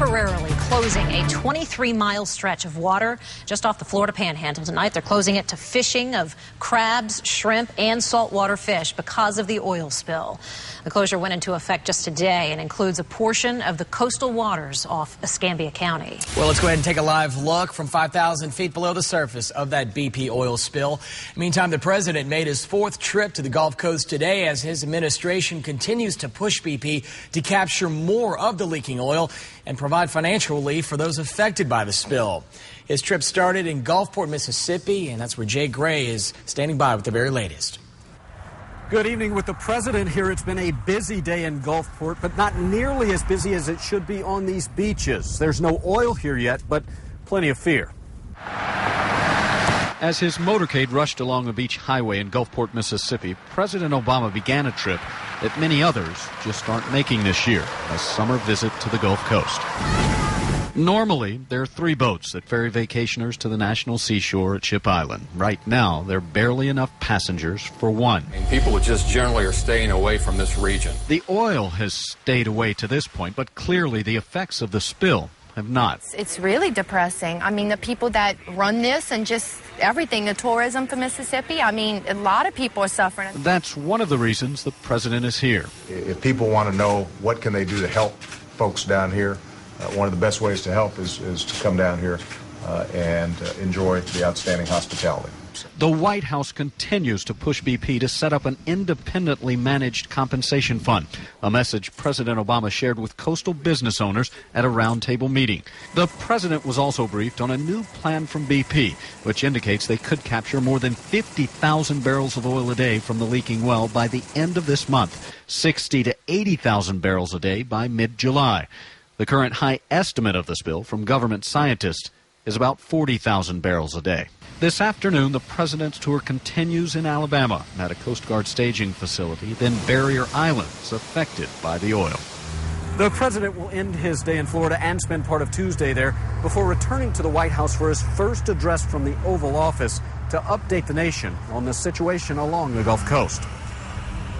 temporarily closing a 23-mile stretch of water just off the Florida Panhandle tonight. They're closing it to fishing of crabs, shrimp, and saltwater fish because of the oil spill. The closure went into effect just today and includes a portion of the coastal waters off Escambia County. Well, let's go ahead and take a live look from 5,000 feet below the surface of that BP oil spill. Meantime, the president made his fourth trip to the Gulf Coast today as his administration continues to push BP to capture more of the leaking oil and provide financial relief for those affected by the spill. His trip started in Gulfport, Mississippi, and that's where Jay Gray is standing by with the very latest. Good evening. With the president here, it's been a busy day in Gulfport, but not nearly as busy as it should be on these beaches. There's no oil here yet, but plenty of fear. As his motorcade rushed along the beach highway in Gulfport, Mississippi, President Obama began a trip that many others just aren't making this year, a summer visit to the Gulf Coast. Normally, there are 3 boats that ferry vacationers to the national seashore at Ship Island. Right now, there are barely enough passengers for one. And people just generally are staying away from this region. The oil has stayed away to this point, but clearly the effects of the spill have not. It's really depressing. I mean, the people that run this and just everything, the tourism for Mississippi, I mean, a lot of people are suffering. That's one of the reasons the president is here. If people want to know what can they do to help folks down here, one of the best ways to help is to come down here and enjoy the outstanding hospitality. The White House continues to push BP to set up an independently managed compensation fund, a message President Obama shared with coastal business owners at a roundtable meeting. The president was also briefed on a new plan from BP, which indicates they could capture more than 50,000 barrels of oil a day from the leaking well by the end of this month, 60 to 80,000 barrels a day by mid-July. The current high estimate of the spill from government scientists is about 40,000 barrels a day. This afternoon, the president's tour continues in Alabama at a Coast Guard staging facility, then Barrier Islands affected by the oil. The president will end his day in Florida and spend part of Tuesday there before returning to the White House for his first address from the Oval Office to update the nation on the situation along the Gulf Coast.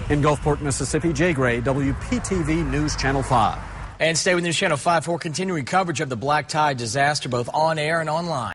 In Gulfport, Mississippi, Jay Gray, WPTV News Channel 5. And stay with News Channel 5 for continuing coverage of the black tide disaster, both on air and online.